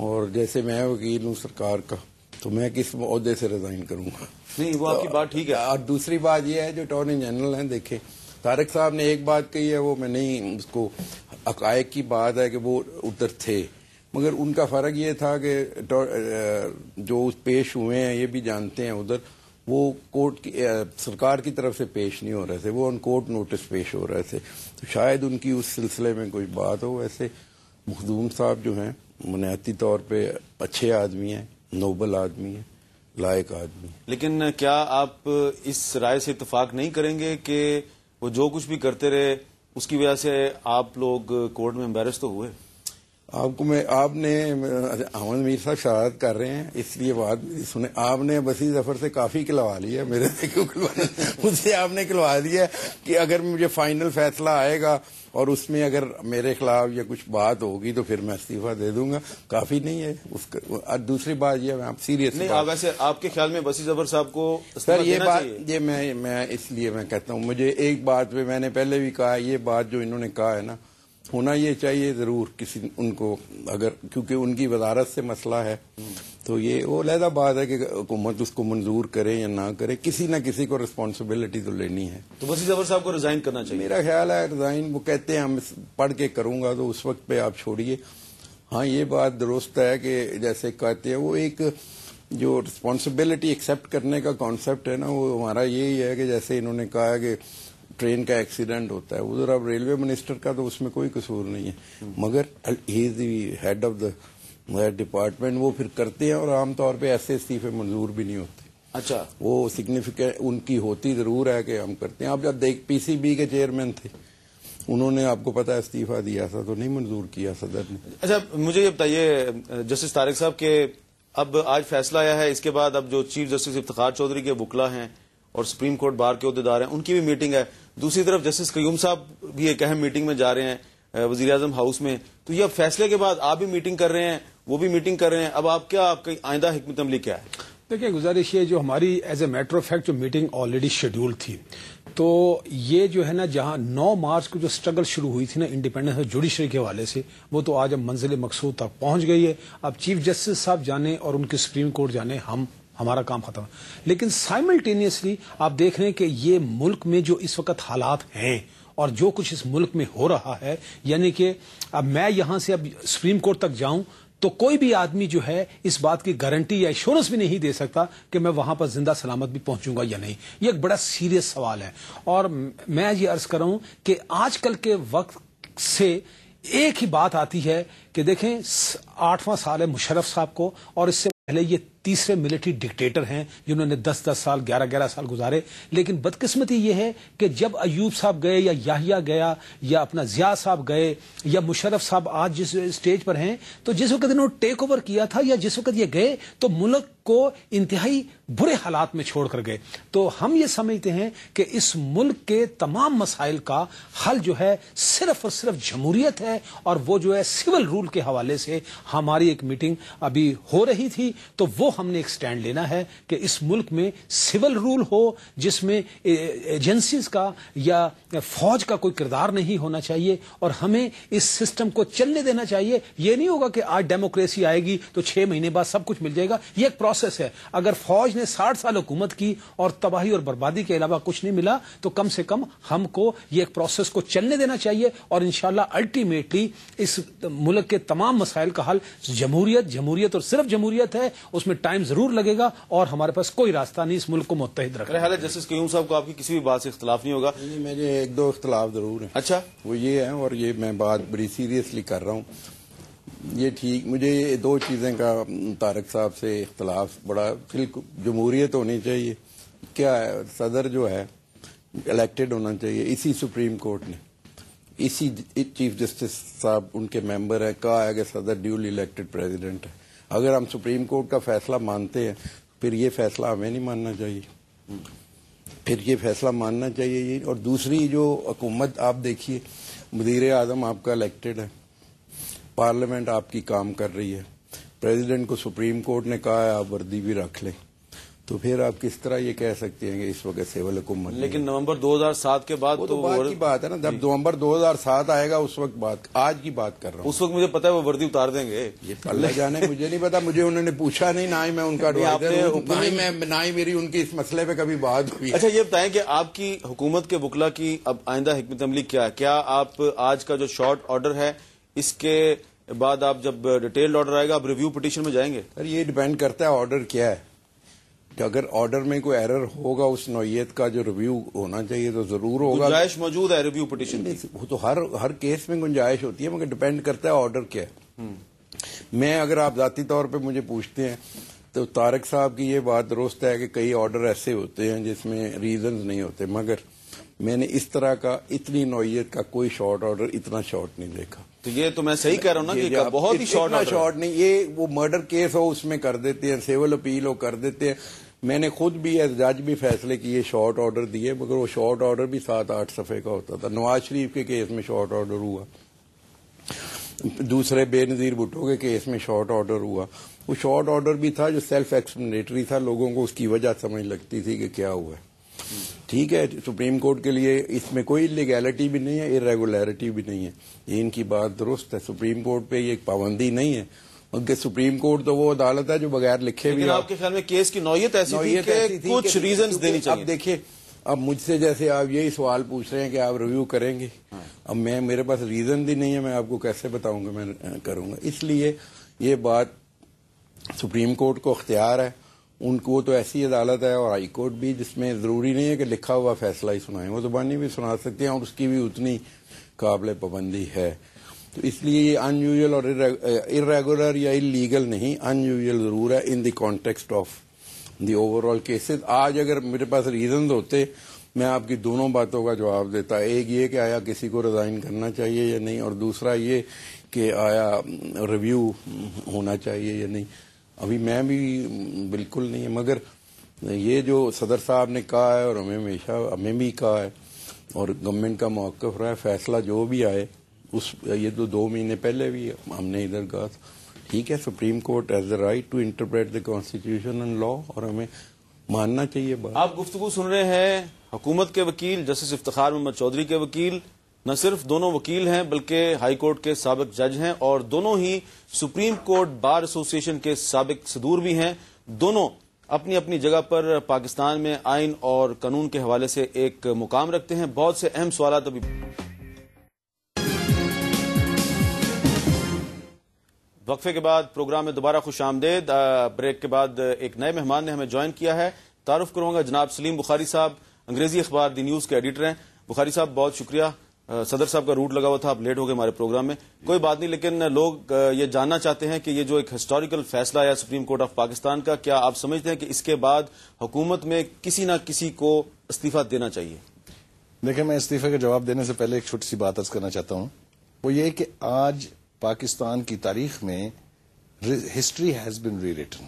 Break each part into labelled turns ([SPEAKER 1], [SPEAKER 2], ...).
[SPEAKER 1] اور جیسے میں وکیل ہوں سرکار کا تو میں کس عہدے سے ریزائن کروں گا؟
[SPEAKER 2] نہیں، وہ آپ کی بات ٹھیک ہے.
[SPEAKER 1] اور دوسری بات یہ ہے جو اٹارنی جنرل ہیں، دیکھیں طارق صاحب نے ایک بات کہی ہے، وہ میں نہیں اس کو حقائق کی بات ہے کہ وہ ادھر تھے، مگر ان کا فرق یہ تھا کہ جو پیش ہوئے ہیں یہ بھی جانتے ہیں ادھر وہ کورٹ کی سرکار کی طرف سے پیش نہیں ہو رہے تھے، وہ ان کورٹ نوٹس پیش ہو رہے تھے، تو شاید ان کی اس سلسلے میں کوئی بات ہو. ویسے مخدوم صاحب جو ہیں بنیادی طور پہ اچھے آدمی ہیں، نوبل آدمی ہیں، لائق آدمی.
[SPEAKER 2] لیکن کیا آپ اس رائے سے اتفاق نہیں کریں گے کہ وہ جو کچھ بھی کرتے رہے اس کی وجہ سے آپ لوگ کورٹ میں امبیرس تو ہوئے؟
[SPEAKER 1] آپ نے احمد میر صاحب شہادت کر رہے ہیں اس لیے بات سنیں، آپ نے بصیر ظفر سے کافی کھلوا لیا، میرے سے کیوں کھلوانا؟ مجھ سے آپ نے کھلوا دیا کہ اگر مجھے فائنل فیصلہ آئے گا اور اس میں اگر میرے خلاف یا کچھ بات ہوگی تو پھر میں استعفیٰ دے دوں گا. کافی نہیں ہے اس کا. دوسری بات یہ آپ سیریس
[SPEAKER 2] نہیں، ویسے آپ کے خیال میں بصیر ظفر صاحب کو
[SPEAKER 1] سر یہ بات یہ میں اس لیے میں کہتا ہوں، مجھے ایک بات پہ میں نے پہلے بھی کہا، یہ بات جو انہوں نے کہا ہے نا، ہونا یہ چاہیے ضرور کسی ان کو، اگر کیونکہ ان کی وزارت سے مسئلہ ہے تو یہ وہ علیحدہ بات ہے کہ حکومت اس کو منظور کرے یا نہ کرے، کسی نہ کسی کو رسپانسبلٹی تو لینی ہے.
[SPEAKER 2] تو بصیر ظفر صاحب کو ریزائن کرنا چاہیے؟
[SPEAKER 1] میرا خیال ہے ریزائن، وہ کہتے ہیں ہم پڑھ کے کروں گا، تو اس وقت پہ آپ چھوڑیے. ہاں یہ بات درست ہے کہ جیسے کہتے ہیں وہ ایک جو رسپانسبلٹی ایکسیپٹ کرنے کا کانسیپٹ ہے نا، وہ ہمارا یہی ہے کہ جیسے انہوں نے کہا کہ ٹرین کا ایکسیڈنٹ ہوتا ہے ادھر، اب ریلوے منسٹر کا تو اس میں کوئی قصور نہیں ہے، مگر ہی از دی ہیڈ آف دا ڈپارٹمنٹ، وہ پھر کرتے ہیں اور عام طور پہ ایسے استعفے منظور بھی نہیں ہوتے.
[SPEAKER 2] اچھا،
[SPEAKER 1] وہ سگنیفیکینٹ ان کی ہوتی ضرور ہے کہ ہم کرتے ہیں. آپ جب پی سی بی کے چیئرمین تھے، انہوں نے آپ کو پتا استعفیٰ دیا تھا تو نہیں منظور کیا صدر نے.
[SPEAKER 2] اچھا مجھے یہ بتائیے جسٹس طارق صاحب کہ اب آج فیصلہ آیا ہے، اس کے بعد اب جو چیف جسٹس افتخار چودھری کے وکلا ہیں اور سپریم کورٹ بار کے عہدیدار ہیں ان کی بھی میٹنگ ہے، دوسری طرف جسٹس قیوم صاحب بھی ایک اہم میٹنگ میں جا رہے ہیں وزیر اعظم ہاؤس میں، تو یہ اب فیصلے کے بعد آپ بھی میٹنگ کر رہے ہیں، وہ بھی میٹنگ کر رہے ہیں، اب آپ کا آئندہ حکمت عملی کیا ہے؟
[SPEAKER 3] دیکھیں گزارش یہ جو ہماری as a matter of fact جو میٹنگ آلریڈی شیڈیول تھی، تو یہ جو ہے نا جہاں 9 مارچ کو جو سٹرگل شروع ہوئی تھی نا انڈیپینڈنس اور جوڈیشری کے حوالے سے، وہ تو آج اب منزل مقصود تک پہنچ گئی ہے. اب چیف جسٹس صاحب جانے اور ان کے سپریم کورٹ جانے، ہمارا کام ختم. لیکن سائملٹینیسلی آپ دیکھ رہے ہیں کہ یہ ملک میں جو اس وقت حالات ہیں اور جو کچھ اس ملک میں ہو رہا ہے، یعنی کہ اب میں یہاں سے اب سپریم کورٹ تک جاؤں تو کوئی بھی آدمی جو ہے اس بات کی گارنٹی یا ایشورنس بھی نہیں دے سکتا کہ میں وہاں پر زندہ سلامت بھی پہنچوں گا یا نہیں. یہ ایک بڑا سیریس سوال ہے، اور میں یہ عرض کر رہا ہوں کہ آج کل کے وقت سے ایک ہی بات آتی ہے کہ دیکھیں 8واں سال ہے مشرف صاحب کو، اور اس سے پہلے یہ تیسرے ملٹری ڈکٹیٹر ہیں جنہوں نے 10 سال 11 سال گزارے. لیکن بدقسمتی یہ ہے کہ جب ایوب صاحب گئے یا یحییٰ گیا یا اپنا ضیاء صاحب گئے یا مشرف صاحب آج جس اسٹیج پر ہیں، تو جس وقت انہوں نے ٹیک اوور کیا تھا یا جس وقت یہ گئے تو ملک کو انتہائی برے حالات میں چھوڑ کر گئے. تو ہم یہ سمجھتے ہیں کہ اس ملک کے تمام مسائل کا حل جو ہے صرف اور صرف جمہوریت ہے، اور وہ جو ہے سول رول کے حوالے سے ہماری ایک میٹنگ ابھی ہو رہی تھی، تو وہ ہم نے ایک سٹینڈ لینا ہے کہ اس ملک میں سول رول ہو جس میں ایجنسیز کا یا فوج کا کوئی کردار نہیں ہونا چاہیے، اور ہمیں اس سسٹم کو چلنے دینا چاہیے. یہ نہیں ہوگا کہ آج ڈیموکریسی آئے گی تو 6 مہینے بعد سب کچھ مل جائے گا. یہ ایک پروسیس ہے. اگر فوج نے 60 سال حکومت کی اور تباہی اور بربادی کے علاوہ کچھ نہیں ملا تو کم سے کم ہم کو یہ ایک پروسیس کو چلنے دینا چاہیے، اور انشاءاللہ الٹیمیٹلی اس ملک کے تمام مسائل کا حل جمہوریت اور صرف جمہوریت ہے. اس میں ٹائم ضرور لگے گا اور ہمارے پاس کوئی راستہ نہیں اس ملک کو متحد رکھنے کا.
[SPEAKER 2] جسٹس قیوم صاحب کو آپ کی کسی بھی بات سے اختلاف نہیں ہوگا؟
[SPEAKER 1] مجھے 1-2 اختلاف ضرور ہیں.
[SPEAKER 2] اچھا،
[SPEAKER 1] وہ یہ ہے، اور یہ میں بات بڑی سیریسلی کر رہا ہوں. یہ ٹھیک، مجھے 2 چیزیں کا طارق صاحب سے اختلاف بڑا، جمہوریت ہونی چاہیے. کیا ہے، صدر جو ہے الیکٹڈ ہونا چاہیے. اسی سپریم کورٹ نے، اسی چیف جسٹس صاحب ان کے ممبر ہیں، کہا ہے کہ صدر ڈیولی الیکٹڈ پریزیڈنٹ ہے. اگر ہم سپریم کورٹ کا فیصلہ مانتے ہیں پھر یہ فیصلہ ہمیں نہیں ماننا چاہیے، پھر یہ فیصلہ ماننا چاہیے. اور دوسری جو حکومت آپ دیکھیے، وزیر اعظم آپ کا الیکٹڈ ہے، پارلیمنٹ آپ کی کام کر رہی ہے، پریزیڈنٹ کو سپریم کورٹ نے کہا ہے آپ وردی بھی رکھ لیں. تو پھر آپ کس طرح یہ کہہ سکتے ہیں کہ اس وقت سول حکومت نہیں ہے؟
[SPEAKER 2] لیکن نومبر 2007 کے بعد
[SPEAKER 1] وہ تو بات کی بات ہے نا، جب نومبر 2007 آئے گا اس وقت بات، آج کی بات کر رہا ہوں.
[SPEAKER 2] اس وقت مجھے پتا ہے وہ وردی اتار دیں گے.
[SPEAKER 1] یہ اللہ جانے، مجھے نہیں پتا، مجھے انہوں نے پوچھا نہیں، نہ ہی میں ان کا ایڈوائزر ہوں، نہ ہی میری ان کی اس مسئلے پہ کبھی بات ہوئی.
[SPEAKER 2] اچھا یہ بتائیں کہ آپ کی حکومت کے وکلا کی اب آئندہ حکمت عملی کیا ہے؟ کیا آپ آج کا جو شارٹ آرڈر ہے اس کے بعد آپ جب ڈیٹیلڈ آرڈر آئے گا آپ ریویو پٹیشن میں جائیں گے؟
[SPEAKER 1] سر یہ ڈیپینڈ کرتا ہے آرڈر کیا ہے. کہ اگر آرڈر میں کوئی ایرر ہوگا اس نوعیت کا جو ریویو ہونا چاہیے تو ضرور ہوگا.
[SPEAKER 2] گنجائش موجود ہے ریویو پٹیشن کی؟
[SPEAKER 1] وہ تو ہر کیس میں گنجائش ہوتی ہے، مگر ڈیپینڈ کرتا ہے آرڈر کیا ہے. میں اگر آپ ذاتی طور پہ مجھے پوچھتے ہیں تو طارق صاحب کی یہ بات درست ہے کہ کئی آرڈر ایسے ہوتے ہیں جس میں ریزنز نہیں ہوتے، مگر میں نے اس طرح کا اتنی نوعیت کا کوئی شارٹ آرڈر اتنا شارٹ نہیں دیکھا.
[SPEAKER 2] تو یہ تو میں صحیح کہہ رہا ہوں نا کہ بہت ہی شارٹ
[SPEAKER 1] نہیں. یہ وہ مرڈر کیس ہو اس میں کر دیتے ہیں، سیول اپیل ہو کر دیتے ہیں. میں نے خود بھی ایز جج بھی فیصلے کیے، شارٹ آرڈر دیے، مگر وہ شارٹ آرڈر بھی 7-8 صفحے کا ہوتا تھا. نواز شریف کے کیس میں شارٹ آرڈر ہوا، دوسرے بے نظیر بھٹو کے کیس میں شارٹ آرڈر ہوا. وہ شارٹ آرڈر بھی تھا جو سیلف ایکسپلینیٹری تھا، لوگوں کو اس کی وجہ سمجھ لگتی تھی کہ کیا ہوا ہے. ٹھیک ہے، سپریم کورٹ کے لیے اس میں کوئی لیگیلٹی بھی نہیں ہے، ارریگولیرٹی بھی نہیں ہے، یہ ان کی بات درست ہے. سپریم کورٹ پہ یہ ایک پابندی نہیں ہے، کہ سپریم کورٹ تو وہ عدالت ہے جو بغیر لکھے بھی.
[SPEAKER 2] آپ کے خیال میں کیس کی نوعیت ایسی تھی کہ کچھ ریزنز دینی چاہیے؟
[SPEAKER 1] اب دیکھیے، اب مجھ سے جیسے آپ یہی سوال پوچھ رہے ہیں کہ آپ ریویو کریں گے، اب میرے پاس ریزن بھی نہیں ہے، میں آپ کو کیسے بتاؤں گا میں کروں گا. اس لیے یہ بات سپریم کورٹ کو اختیار ہے، ان کو تو ایسی عدالت ہے اور ہائی کورٹ بھی، جس میں ضروری نہیں ہے کہ لکھا ہوا فیصلہ ہی سنائیں، وہ زبانی بھی سنا سکتے ہیں اور اس کی بھی اتنی قابل پابندی ہے. تو اس لیے یہ ان یوزل اور ارریگولر یا انلیگل نہیں، ان یوزل ضرور ہے in the context of the overall cases. آج اگر میرے پاس ریزنز ہوتے میں آپ کی دونوں باتوں کا جواب دیتا. ایک یہ کہ آیا کسی کو ریزائن کرنا چاہیے یا نہیں، اور دوسرا یہ کہ آیا ریویو ہونا چاہیے یا نہیں. ابھی میں بھی بالکل نہیں ہے، مگر یہ جو صدر صاحب نے کہا ہے اور ہمیں بھی کہا ہے اور گورنمنٹ کا موقف رہا ہے، فیصلہ جو بھی آئے یہ تو 2 مہینے پہلے بھی ہم نے ادھر کہا تھا، ٹھیک ہے، supreme court has the right to interpret the constitution and law, اور ہمیں ماننا چاہیے بات.
[SPEAKER 2] آپ گفتگو سن رہے ہیں حکومت کے وکیل جسٹس افتخار محمد چودھری کے وکیل. نہ صرف دونوں وکیل ہیں بلکہ ہائی کورٹ کے سابق جج ہیں اور دونوں ہی سپریم کورٹ بار ایسوسی ایشن کے سابق صدور بھی ہیں. دونوں اپنی اپنی جگہ پر پاکستان میں آئین اور قانون کے حوالے سے ایک مقام رکھتے ہیں. بہت سے اہم سوالات ابھی. وقفے کے بعد پروگرام میں دوبارہ خوش آمدید. بریک کے بعد ایک نئے مہمان نے ہمیں جوائن کیا ہے. تعارف کروں گا جناب سلیم بخاری صاحب، انگریزی اخبار دی نیوز کے ایڈیٹر ہیں. بخاری صاحب بہت شکریہ. صدر صاحب کا روٹ لگا ہوا تھا، آپ لیٹ ہو گئے ہمارے پروگرام میں. کوئی بات نہیں، لیکن لوگ یہ جاننا چاہتے ہیں کہ یہ جو ایک ہسٹوریکل فیصلہ آیا سپریم کورٹ آف پاکستان کا، کیا آپ سمجھتے ہیں کہ اس کے بعد حکومت میں کسی نہ کسی کو استعفیٰ دینا چاہیے؟
[SPEAKER 4] دیکھیں، میں استعفے کا جواب دینے سے پہلے ایک چھوٹی سی بات عرض کرنا چاہتا ہوں. وہ یہ کہ آج پاکستان کی تاریخ میں history has been rewritten.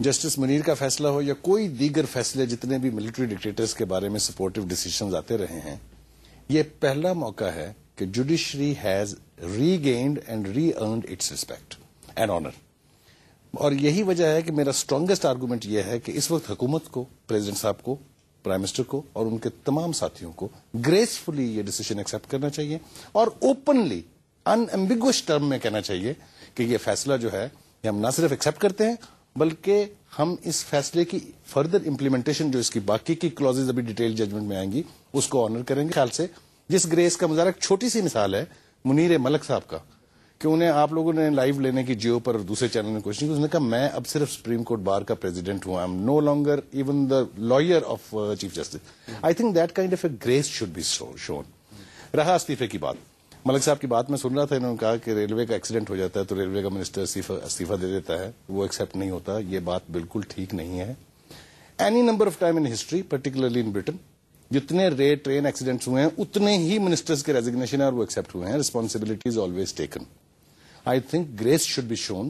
[SPEAKER 4] Justice Munir کا فیصلہ ہو یا کوئی دیگر فیصلے، جتنے بھی ملٹری ڈکٹیٹرز کے بارے میں سپورٹو ڈیسیشنز آتے رہے ہیں، یہ پہلا موقع ہے کہ judiciary has regained and re earned its respect and honour. اور یہی وجہ ہے کہ میرا اسٹرانگیسٹ آرگومنٹ یہ ہے کہ اس وقت حکومت کو، پریزیڈنٹ صاحب کو، پرائم منسٹر کو اور ان کے تمام ساتھیوں کو گریسفلی یہ ڈیسیشن ایکسپٹ کرنا چاہیے اور اوپنلی ان ایمبیگوس ٹرم میں کہنا چاہیے کہ یہ فیصلہ جو ہے یہ ہم نہ صرف ایکسپٹ کرتے ہیں بلکہ ہم اس فیصلے کی فردر امپلیمنٹیشن، جو اس کی باقی کی کلوزز ابھی ڈیٹیل ججمنٹ میں آئیں گی، اس کو آنر کریں گے. خیال سے جس گریس کا مظاہرہ ایک چھوٹی سی مثال ہے منیر ملک صاحب کا، کہ انہیں آپ لوگوں نے لائیو لینے کی جیو پر اور دوسرے چینل میں کوشش کی. اس نے کہا میں اب صرف سپریم کورٹ بار کا پریزیڈنٹ ہوں، I am no longer even the lawyer of chief justice. I think that kind of a grace should be shown. رہا استعفے کی بات، ملک صاحب کی بات میں سن رہا تھا، انہوں نے کہا کہ ریلوے کا ایکسیڈنٹ ہو جاتا ہے تو ریلوے کا منسٹر استعفیٰ دے دیتا ہے، وہ ایکسپٹ نہیں ہوتا. یہ بات بالکل ٹھیک نہیں ہے. Any number of time in history, particularly in Britain, جتنے ریل ٹرین ایکسیڈنٹس ہوئے ہیں اتنے ہی منسٹرز کے ریزگنیشن اور وہ ایکسپٹ ہوئے ہیں. Responsibility is always taken. I think grace should be shown,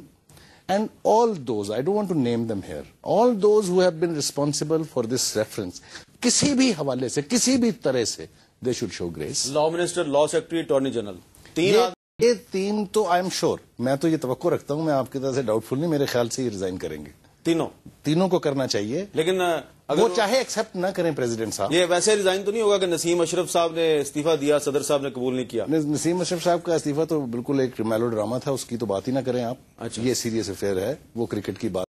[SPEAKER 4] and all those, I don't want to name them here, all those who have been responsible for this reference, کسی بھی حوالے سے، کسی بھی طرح سے، they should show grace.
[SPEAKER 2] Law minister, law secretary, attorney general,
[SPEAKER 4] یہ تین تو آئی ایم شور، میں تو یہ توقع رکھتا ہوں، میں آپ کی طرح سے ڈاؤٹ فل نہیں، میرے خیال سے یہ ریزائن کریں گے.
[SPEAKER 2] تینوں
[SPEAKER 4] کو کرنا چاہیے،
[SPEAKER 2] لیکن
[SPEAKER 4] وہ چاہے ایکسپٹ نہ کریں پریزیڈنٹ صاحب.
[SPEAKER 2] یہ ویسے ریزائن تو نہیں ہوگا کہ نسیم اشرف صاحب نے استعفیٰ دیا، صدر صاحب نے قبول نہیں کیا؟
[SPEAKER 4] نسیم اشرف صاحب کا استعفیٰ تو بالکل ایک میلو ڈرامہ تھا، اس کی تو بات ہی نہ کریں آپ. یہ سیریس افیئر ہے، وہ کرکٹ کی بات